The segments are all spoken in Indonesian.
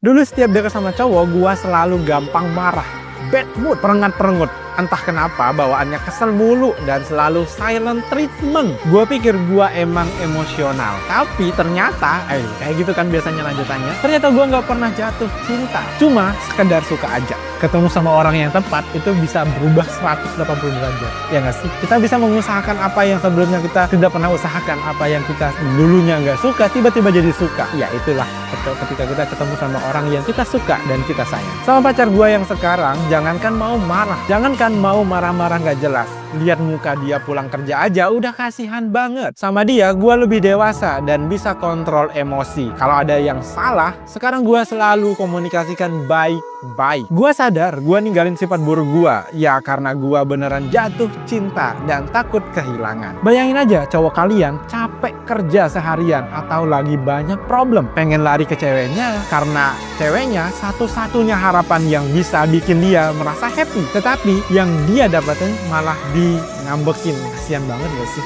Dulu setiap deket sama cowok, gua selalu gampang marah, bad mood, perengat-perengut. Entah kenapa bawaannya kesel mulu dan selalu silent treatment. Gua pikir gua emang emosional, tapi ternyata kayak gitu kan biasanya lanjutannya. Ternyata gua nggak pernah jatuh cinta, cuma sekedar suka aja. Ketemu sama orang yang tepat itu bisa berubah 180 derajat. Ya nggak sih? Kita bisa mengusahakan apa yang sebelumnya kita tidak pernah usahakan, apa yang kita dulunya nggak suka tiba-tiba jadi suka. Ya itulah ketika kita ketemu sama orang yang kita suka dan kita sayang. Sama pacar gua yang sekarang, jangankan mau marah, jangankan mau marah-marah nggak jelas. Lihat muka dia pulang kerja aja udah kasihan banget. Sama dia gua lebih dewasa dan bisa kontrol emosi. Kalau ada yang salah, sekarang gua selalu komunikasikan baik-baik. Gua sadar gua ninggalin sifat buruk gua ya karena gua beneran jatuh cinta dan takut kehilangan. Bayangin aja cowok kalian capek kerja seharian atau lagi banyak problem, pengen lari ke ceweknya karena ceweknya satu-satunya harapan yang bisa bikin dia merasa happy, tetapi yang dia dapetin malah ngambekin. Kasian banget gak sih?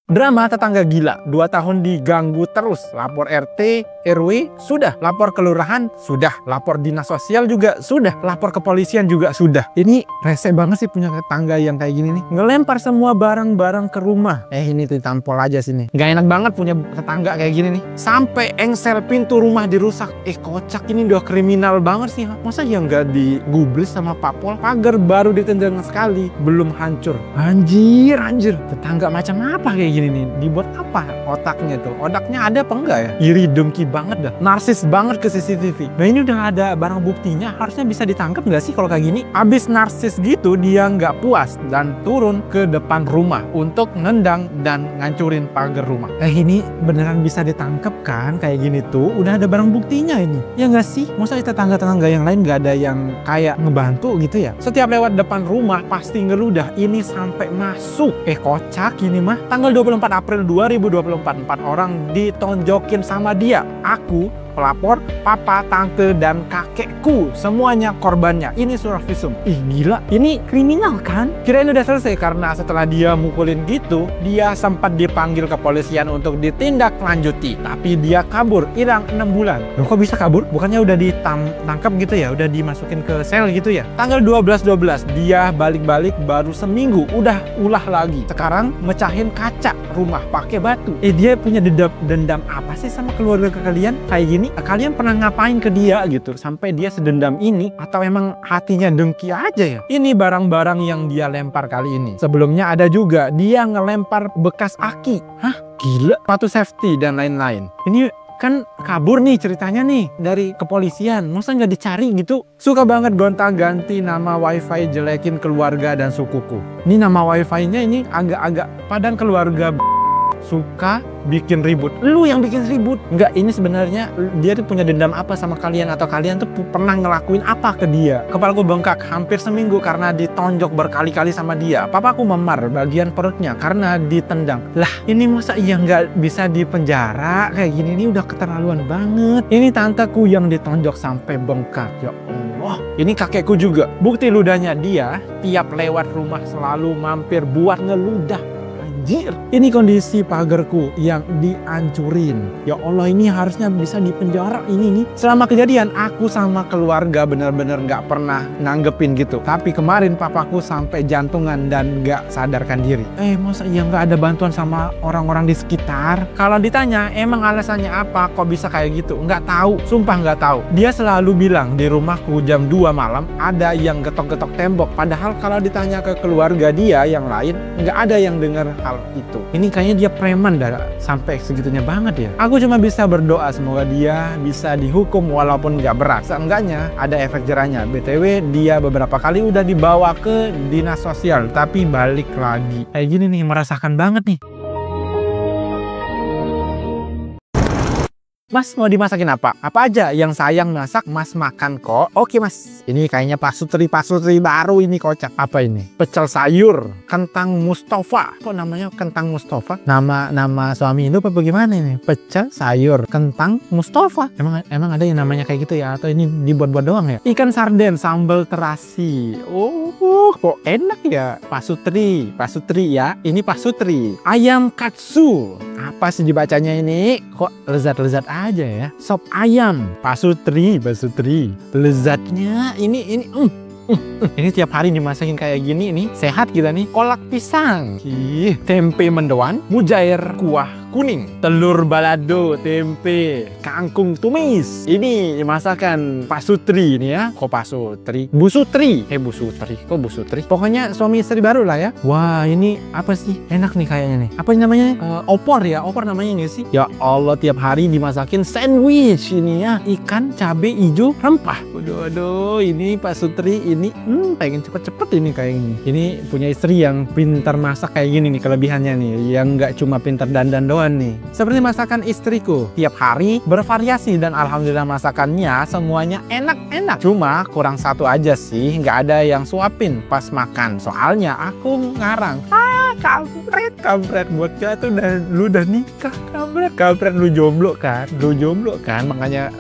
Drama tetangga gila, 2 tahun diganggu terus. Lapor RT, RW, sudah. Lapor kelurahan, sudah. Lapor dinas sosial juga, sudah. Lapor kepolisian juga, sudah. Ini rese banget sih punya tetangga yang kayak gini nih. Ngelempar semua barang-barang ke rumah. Ini tuh tampol aja sini. Gak enak banget punya tetangga kayak gini nih. Sampai engsel pintu rumah dirusak. Kocak, ini udah kriminal banget sih. Masa yang gak digubris sama Pak Pol? Pagar baru ditendang sekali, belum hancur. Anjir. Tetangga macam apa kayak gini nih? Dibuat apa otaknya tuh? Otaknya ada apa enggak ya? Iri dengki banget dah, narsis banget ke CCTV. Nah ini udah ada barang buktinya, harusnya bisa ditangkap nggak sih kalau kayak gini? Abis narsis gitu dia nggak puas dan turun ke depan rumah untuk nendang dan ngancurin pagar rumah. Ini beneran bisa ditangkap kan? Kayak gini tuh udah ada barang buktinya ini. Ya nggak sih? Masa tetangga-tetangga yang lain nggak ada yang kayak ngebantu gitu ya? Setiap lewat depan rumah pasti ngeludah. Ini sampai masuk. Kocak ini mah. Tanggal 24 April 2024, 4 orang ditonjokin sama dia. Aku, pelapor, papa, tante, dan kakekku, semuanya korbannya. Ini surat visum. Gila, ini kriminal kan? Kirain udah selesai karena setelah dia mukulin gitu, dia sempat dipanggil kepolisian untuk ditindaklanjuti. Tapi dia kabur, hilang 6 bulan. Loh kok bisa kabur? Bukannya udah ditangkap gitu ya? Udah dimasukin ke sel gitu ya? Tanggal 12/12, dia balik-balik baru seminggu, udah ulah lagi. Sekarang mecahin kaca rumah pakai batu. Dia punya dendam apa sih sama keluarga kalian? Kayak gini? Kalian pernah ngapain ke dia gitu sampai dia sedendam ini, atau emang hatinya dengki aja ya? Ini barang-barang yang dia lempar kali ini. Sebelumnya ada juga dia ngelempar bekas aki. Hah? Gila. Sepatu safety dan lain-lain. Ini kan kabur nih ceritanya nih dari kepolisian. Masa nggak dicari gitu? Suka banget gonta-ganti nama wifi, jelekin keluarga dan sukuku. Ini nama wifi-nya ini agak-agak padan keluarga. Suka bikin ribut. Lu yang bikin ribut. Enggak, ini sebenarnya dia tuh punya dendam apa sama kalian, atau kalian tuh pernah ngelakuin apa ke dia. Kepalaku bengkak hampir seminggu karena ditonjok berkali-kali sama dia. Papaku memar bagian perutnya karena ditendang. Lah, ini masa iya nggak bisa dipenjara? Kayak gini ini udah keterlaluan banget. Ini tanteku yang ditonjok sampai bengkak. Ya Allah. Ini kakekku juga. Bukti ludahnya dia tiap lewat rumah selalu mampir buat ngeludah. Ini kondisi pagarku yang dihancurin. Ya Allah, ini harusnya bisa dipenjara ini nih. Selama kejadian aku sama keluarga bener-bener nggak pernah nanggepin gitu. Tapi kemarin papaku sampai jantungan dan nggak sadarkan diri. Masa iya nggak ada bantuan sama orang-orang di sekitar? Kalau ditanya emang alasannya apa kok bisa kayak gitu? Nggak tahu, sumpah nggak tahu. Dia selalu bilang di rumahku jam 2 malam ada yang getok-getok tembok. Padahal kalau ditanya ke keluarga dia yang lain nggak ada yang dengar hal itu. Ini kayaknya dia preman dah sampai segitunya banget ya. Aku cuma bisa berdoa semoga dia bisa dihukum walaupun nggak berat. Seenggaknya ada efek jerahnya. BTW dia beberapa kali udah dibawa ke dinas sosial tapi balik lagi. Kayak gini nih, merasakan banget nih. Mas mau dimasakin apa? Apa aja yang sayang masak Mas makan kok. Oke Mas. Ini kayaknya pasutri baru ini, kocak. Apa ini? Pecel sayur, kentang Mustafa. Kok namanya kentang Mustafa? Nama suami itu apa bagaimana ini? Pecel sayur, kentang Mustafa. Emang ada yang namanya kayak gitu ya? Atau ini dibuat-buat doang ya? Ikan sarden, sambal terasi. Kok enak ya? Pasutri ya. Ini pasutri. Ayam katsu. Apa sih dibacanya ini? Kok lezat-lezat aja ya? Sop ayam, Pak Sutri. Lezatnya ini ini tiap hari dimasakin kayak gini nih, sehat kita nih. Kolak pisang, tempe mendoan, mujair kuah kuning, telur balado, tempe, kangkung tumis. Ini masakan Pak Sutri ini ya. Kok Pak Sutri? Bu Sutri. Bu Sutri. Kok Bu Sutri? Pokoknya suami istri baru lah ya. Wah, ini apa sih? Enak nih kayaknya nih. Apa namanya? Opor ya? Opor namanya nggak sih? Ya Allah, tiap hari dimasakin sandwich ini ya. Ikan, cabai hijau, rempah. Aduh, ini Pak Sutri ini pengen cepet-cepet ini kayak gini. Ini punya istri yang pintar masak kayak gini nih kelebihannya nih. Yang nggak cuma pintar dandan doang nih. Seperti masakan istriku, tiap hari bervariasi dan alhamdulillah masakannya semuanya enak-enak. Cuma kurang satu aja sih, nggak ada yang suapin pas makan. Soalnya aku ngarang. Kampret buat kita tuh lu udah nikah, kampret lu jomblo kan,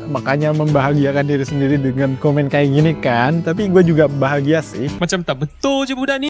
makanya membahagiakan diri sendiri dengan komen kayak gini kan. Tapi gue juga bahagia sih. Macam tak betul je budak ni.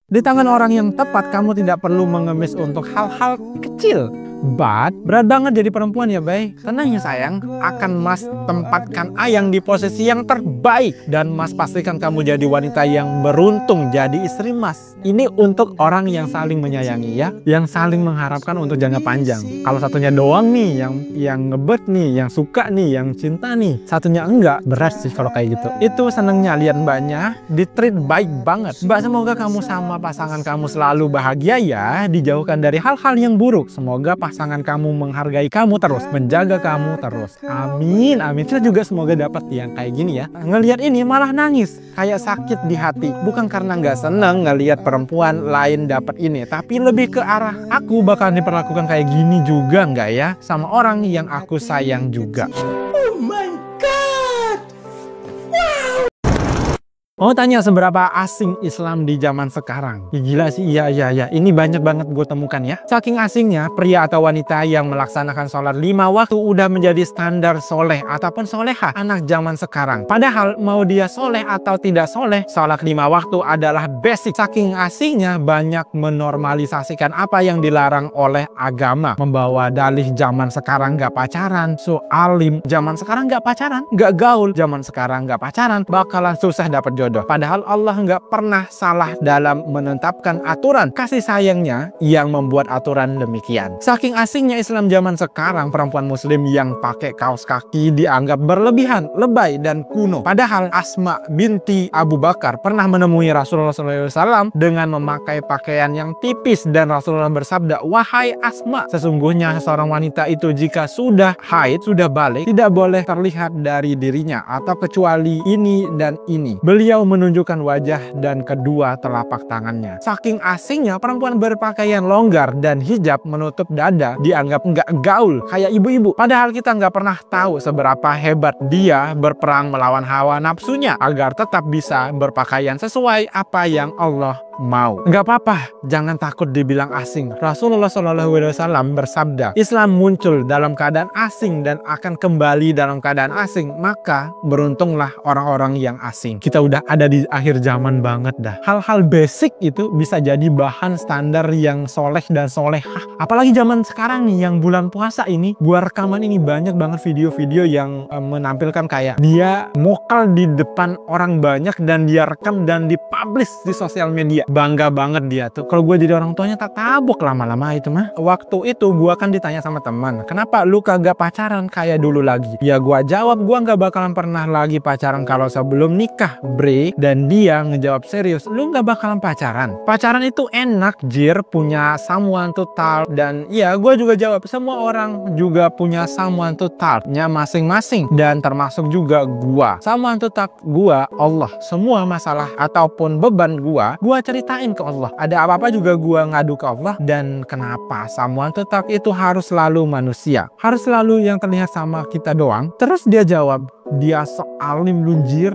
Di tangan orang yang tepat, kamu tidak perlu mengemis untuk hal-hal kecil. But, berat banget jadi perempuan ya, Bay. Tenang ya sayang, akan Mas tempatkan Ayang di posisi yang terbaik. Dan Mas pastikan kamu jadi wanita yang beruntung jadi istri Mas. Ini untuk orang yang saling menyayangi ya, yang saling mengharapkan untuk jangka panjang. Kalau satunya doang nih, yang ngebet nih, yang suka nih, yang cinta nih, satunya enggak, berat sih kalau kayak gitu. Itu senengnya lihat Mbaknya di-treat baik banget. Mbak, semoga kamu sama pasangan kamu selalu bahagia ya, dijauhkan dari hal-hal yang buruk. Semoga pasangan kamu menghargai kamu terus, menjaga kamu terus. Amin, amin. Kita juga semoga dapat yang kayak gini ya. Ngelihat ini malah nangis, kayak sakit di hati. Bukan karena nggak seneng ngelihat perempuan lain dapat ini, tapi lebih ke arah aku bakal diperlakukan kayak gini juga nggak ya sama orang yang aku sayang juga. Oh my God. Wow. Mau tanya seberapa asing Islam di zaman sekarang? Ya, gila sih, iya. Ini banyak banget gue temukan ya. Saking asingnya, pria atau wanita yang melaksanakan sholat 5 waktu udah menjadi standar soleh ataupun soleha anak zaman sekarang. Padahal mau dia soleh atau tidak soleh, sholat 5 waktu adalah basic. Saking asingnya, banyak menormalisasikan apa yang dilarang oleh agama. Membawa dalih zaman sekarang gak pacaran, so alim zaman sekarang gak pacaran, gak gaul zaman sekarang gak pacaran, bakalan susah dapat jodoh. Padahal Allah nggak pernah salah dalam menetapkan aturan kasih sayangnya yang membuat aturan demikian. Saking asingnya Islam zaman sekarang, perempuan muslim yang pakai kaos kaki dianggap berlebihan, lebay, dan kuno. Padahal Asma binti Abu Bakar pernah menemui Rasulullah SAW dengan memakai pakaian yang tipis dan Rasulullah bersabda, "Wahai Asma, sesungguhnya seorang wanita itu jika sudah haid, sudah balik, tidak boleh terlihat dari dirinya atau kecuali ini dan ini." Beliau menunjukkan wajah dan kedua telapak tangannya. Saking asingnya, perempuan berpakaian longgar dan hijab menutup dada dianggap nggak gaul kayak ibu-ibu. Padahal kita nggak pernah tahu seberapa hebat dia berperang melawan hawa nafsunya agar tetap bisa berpakaian sesuai apa yang Allah mau. Nggak apa-apa, jangan takut dibilang asing. Rasulullah SAW bersabda, Islam muncul dalam keadaan asing dan akan kembali dalam keadaan asing. Maka beruntunglah orang-orang yang asing. Kita udah ada di akhir zaman banget dah. Hal-hal basic itu bisa jadi bahan standar yang soleh dan solehah. Apalagi zaman sekarang nih, yang bulan puasa ini, gua rekaman ini banyak banget video-video yang menampilkan kayak dia mokal di depan orang banyak dan dia rekam dan dipublish di sosial media. Bangga banget dia tuh. Kalau gue jadi orang tuanya tak tabok lama-lama itu mah. Waktu itu gue kan ditanya sama teman, kenapa lu kagak pacaran kayak dulu lagi? Ya gue jawab, gue nggak bakalan pernah lagi pacaran kalau sebelum nikah, bre. Dan dia ngejawab serius, lu nggak bakalan pacaran? Pacaran itu enak, jir, punya someone to talk. Dan ya gue juga jawab, semua orang juga punya someone to talk-nya masing-masing. Dan termasuk juga gue. Someone to talk gue, Allah. Semua masalah ataupun beban gue ceritain ke Allah. Ada apa-apa juga gua ngadu ke Allah. Dan kenapa someone to talk itu harus selalu manusia? Harus selalu yang terlihat sama kita doang? Terus dia jawab, dia sok alim lunjir.